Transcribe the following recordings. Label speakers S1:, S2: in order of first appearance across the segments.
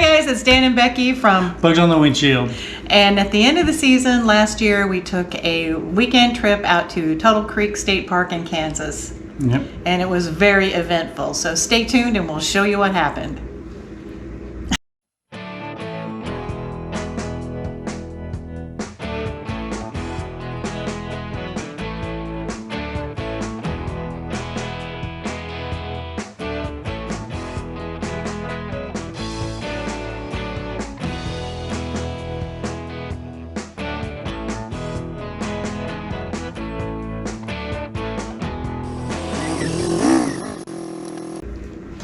S1: Hi guys, it's Dan and Becky from
S2: Bugs on the Windshield.
S1: And at the end of the season last year, we took a weekend trip out to Tuttle Creek State Park in Kansas.
S2: Yep.
S1: And it was very eventful. So stay tuned and we'll show you what happened.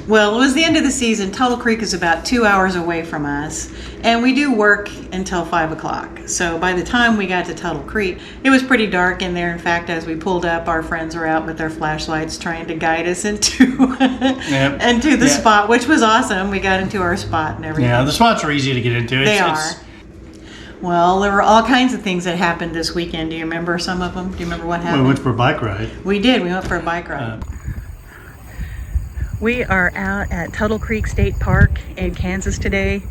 S1: Well, it was the end of the season. Tuttle Creek is about 2 hours away from us, and we do work until 5 o'clock. So by the time we got to Tuttle Creek, it was pretty dark in there. In fact, as we pulled up, our friends were out with their flashlights trying to guide us into into the spot, which was awesome. We got into our spot and everything.
S2: Yeah, the spots are easy to get into.
S1: They are. Well, there were all kinds of things that happened this weekend. Do you remember some of them? Do you remember what happened?
S2: We went for a bike ride.
S1: We did. We went for a bike ride. We are out at Tuttle Creek State Park in Kansas today,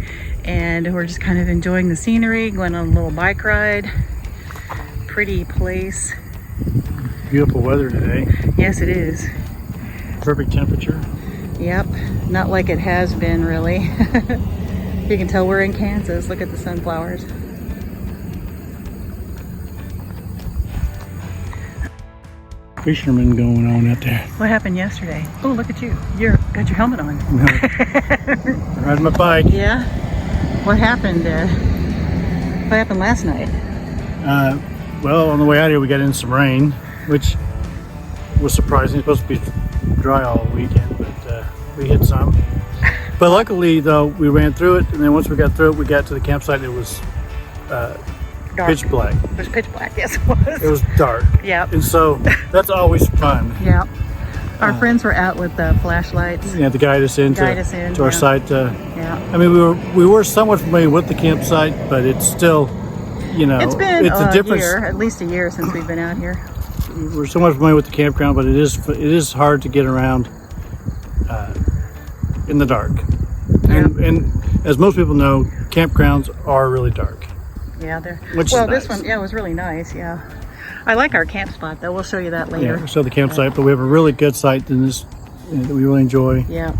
S1: and we're just kind of enjoying the scenery, going on a little bike ride. Pretty place.
S2: Beautiful weather today.
S1: Yes, it is.
S2: Perfect temperature.
S1: Yep, not like it has been really. You can tell we're in Kansas. Look at the sunflowers.
S2: Fisherman going on out there.
S1: What happened yesterday? Oh, look at you. You got your helmet on.
S2: Riding my bike.
S1: Yeah? What happened? What happened last night?
S2: Well, on the way out here we got in some rain, which was surprising. It's supposed to be dry all weekend, but we hit some. But luckily, though, we ran through it, and then once we got through it, we got to the campsite. It was
S1: Dark.
S2: pitch black.
S1: It was pitch black, yes it was.
S2: It was dark.
S1: Yep.
S2: And so that's always fun.
S1: Yep. Our friends were out with flashlights.
S2: Yeah, to guide us into to our site.
S1: Yeah.
S2: I mean, we were somewhat familiar with the campsite, but it's still, you know,
S1: it's been
S2: a difference.
S1: Year, at least a year since we've been out here.
S2: We're somewhat familiar with the campground, but it is hard to get around in the dark.
S1: Yep.
S2: And as most people know, campgrounds are really dark.
S1: Yeah, they're.
S2: Which
S1: well,
S2: is
S1: this
S2: nice.
S1: one, yeah, it was really nice. Yeah, I like our camp spot though. We'll show you that later.
S2: Yeah, we'll show the campsite, but we have a really good site in this that we really enjoy.
S1: Yeah,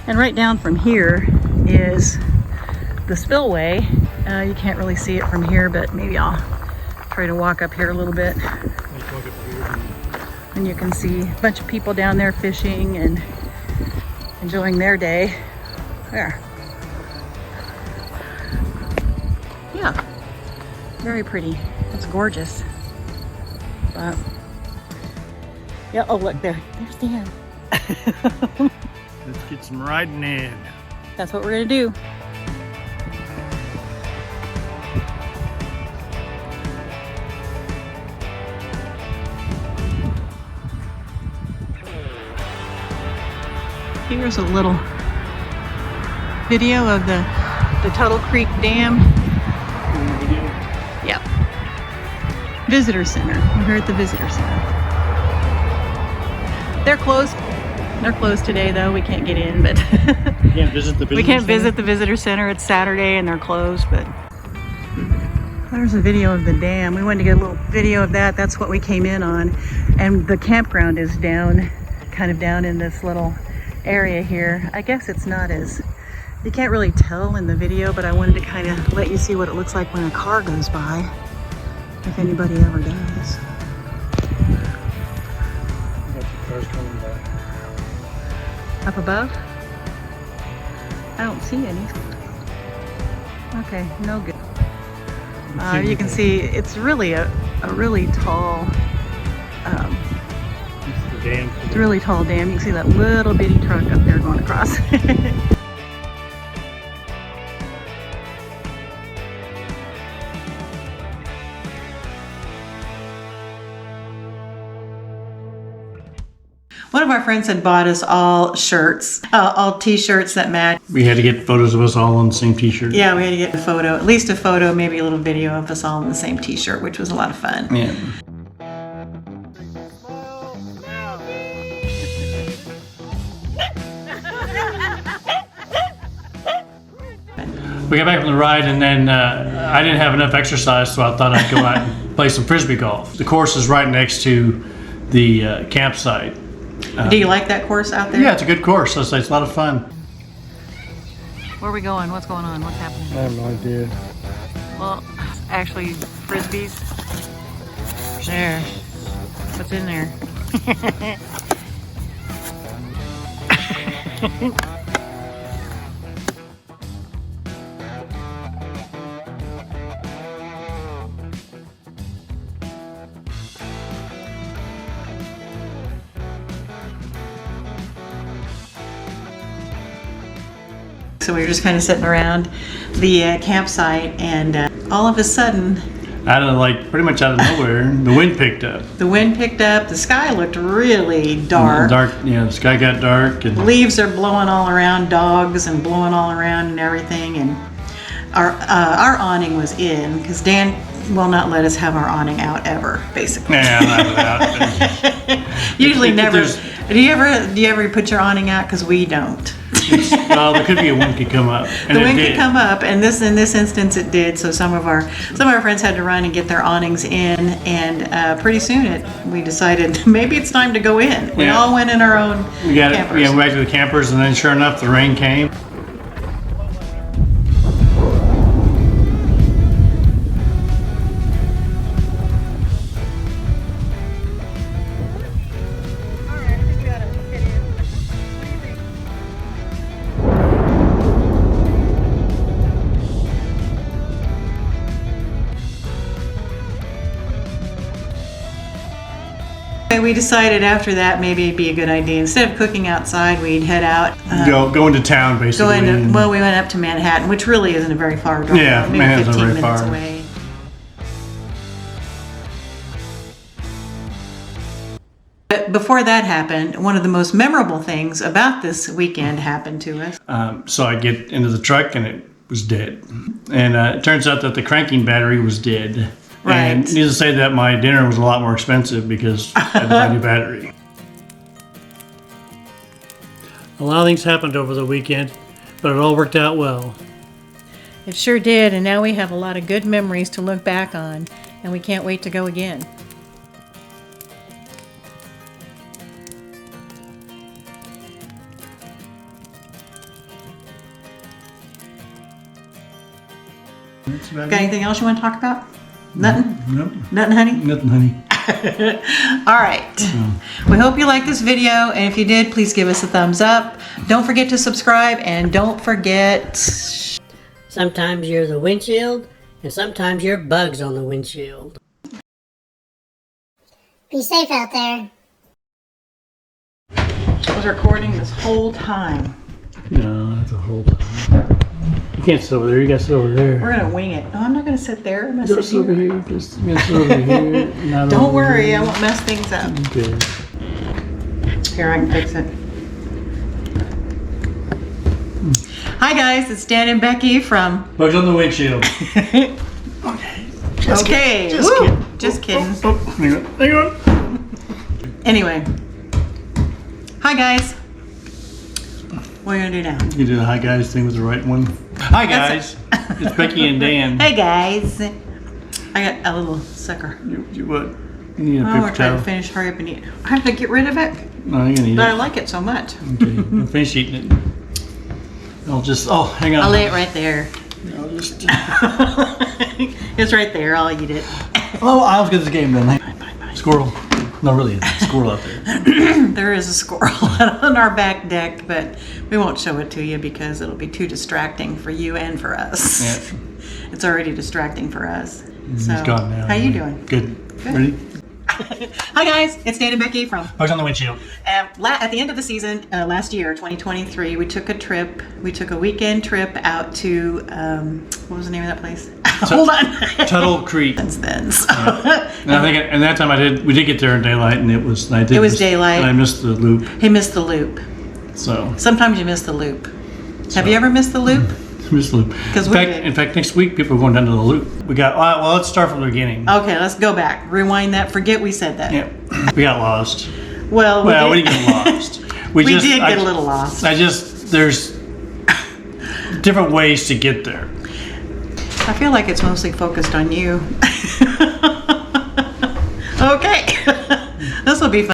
S1: and right down from here is the spillway. You can't really see it from here, but maybe I'll try to walk up here a little bit. And you can see a bunch of people down there fishing and enjoying their day. There. Yeah, very pretty. It's gorgeous. But yeah, oh look there. There's Dan.
S2: Let's get some riding in.
S1: That's what we're gonna do. Here's a little video of the Tuttle Creek Dam. Yep. Visitor Center. We're here at the Visitor Center. They're closed. They're closed today though. We can't get in, but
S2: We can't visit the visitor
S1: we can't
S2: center?
S1: visit the Visitor Center. It's Saturday and they're closed, but there's a video of the dam. We wanted to get a little video of that. That's what we came in on. And the campground is down, kind of down in this little area here. I guess it's not as, you can't really tell in the video, but I wanted to kind of let you see what it looks like when a car goes by, if anybody ever does.
S2: Cars coming by.
S1: Up above? I don't see any. Okay, no good. You can see it's really a really tall, it's a really tall dam. You can see that little bitty truck up there going across. One of our friends had bought us all shirts, all t-shirts that match.
S2: We had to get photos of us all on the same t-shirt.
S1: Yeah, we had to get a photo, at least a photo, maybe a little video of us all in the same t-shirt, which was a lot of fun.
S2: Yeah. We got back from the ride, and then I didn't have enough exercise, so I thought I'd go out and play some frisbee golf. The course is right next to the campsite.
S1: Do you like that course out there?
S2: Yeah, it's a good course. It's a lot of fun.
S1: Where are we going? What's going on? What's happening?
S2: I have no idea.
S1: Well, actually, frisbees. There. What's in there? So we were just kind of sitting around the campsite, and all of a sudden,
S2: Out of like pretty much out of nowhere, the wind picked up.
S1: the wind picked up. The sky looked really dark.
S2: The sky got dark, and
S1: Leaves are blowing all around, dogs and blowing all around and everything. And our awning was in because Dan will not let us have our awning out ever, basically.
S2: yeah, I'm not out.
S1: Usually never.
S2: There's-
S1: Do you ever put your awning out? Because we don't.
S2: Well, there could be a wind could come up, and
S1: The
S2: it
S1: wind
S2: did.
S1: could come up, and in this instance it did. So some of our friends had to run and get their awnings in, and pretty soon we decided maybe it's time to go in. We
S2: Yeah.
S1: all went in our own
S2: We got
S1: campers.
S2: went back to the campers, and then sure enough, the rain came.
S1: We decided after that maybe it'd be a good idea, instead of cooking outside, we'd head out.
S2: Go into town, basically.
S1: We went up to Manhattan, which really isn't a very far drive.
S2: Yeah,
S1: maybe
S2: Manhattan's
S1: 15
S2: not very
S1: minutes
S2: far.
S1: away. But before that happened, one of the most memorable things about this weekend happened to us.
S2: So I get into the truck, and it was dead. And it turns out that the cranking battery was dead.
S1: Right.
S2: And needless to say that my dinner was a lot more expensive because I had to buy a new battery. A lot of things happened over the weekend, but it all worked out well.
S1: It sure did, and now we have a lot of good memories to look back on, and we can't wait to go again.
S2: That's about
S1: Got
S2: it.
S1: anything else you want to talk about? Nothing?
S2: Nope.
S1: Nothing, honey?
S2: Nothing, honey.
S1: All right. We hope you liked this video, and if you did, please give us a thumbs up. Don't forget to subscribe, and don't forget...
S3: Sometimes you're the windshield, and sometimes you're bugs on the windshield.
S4: Be safe out there.
S1: I was recording this whole time.
S2: No, that's a whole time. You can't sit over there. You got to sit over there.
S1: We're going to wing it. No, I'm not going to sit there. I'm going to
S2: Just
S1: sit
S2: over
S1: here.
S2: here. Just you gotta sit over here. Not
S1: Don't
S2: over
S1: worry,
S2: here.
S1: I won't mess things up.
S2: Okay.
S1: Here, I can fix it. Hi guys, it's Dan and Becky from...
S2: Bugs on the windshield. Okay. Just
S1: Okay,
S2: Just
S1: woo,
S2: kidding.
S1: just kidding.
S2: Oh, hang on. Hang on.
S1: Anyway. Hi guys. What are you going to do now?
S2: You do the hi guys thing with the right one. Hi guys. It's Becky and Dan.
S1: Hey guys. I got a little sucker.
S2: You what? You need a
S1: Oh,
S2: paper
S1: we're trying
S2: towel.
S1: to finish, hurry up and eat. I have to get rid of it,
S2: No, you're gonna eat
S1: but I
S2: it.
S1: like it so much.
S2: Okay. I'll finish eating it. I'll just. Oh, hang on.
S1: I'll lay it right there.
S2: I'll just.
S1: It's right there, I'll eat it.
S2: Oh, I'll get this game then. Squirrel. No, really, it's a squirrel out there.
S1: There is a squirrel on our back deck, but we won't show it to you because it'll be too distracting for you and for us.
S2: Yeah.
S1: It's already distracting for us.
S2: It's gone now.
S1: How you doing?
S2: Good. Ready?
S1: Hi guys, it's Dan and Becky from
S2: Bugs on the windshield.
S1: at the end of the season last year, 2023. We took a trip. We took a weekend trip out to what was the name of that place? Hold on.
S2: Tuttle Creek.
S1: Since then, so.
S2: And I think, and that time we did get there in daylight, and it was
S1: daylight.
S2: And I missed the loop.
S1: He missed the loop.
S2: So
S1: Sometimes you miss the loop. Have you ever missed the loop?
S2: missed the loop.
S1: 'Cause
S2: In fact, next week people are going down to the loop. We got. Well, let's start from the beginning.
S1: Okay, let's go back. Rewind that. Forget we said that.
S2: Yeah, we got lost.
S1: Well,
S2: We didn't get lost.
S1: We did get a little lost.
S2: There's different ways to get there.
S1: I feel like it's mostly focused on you. Okay.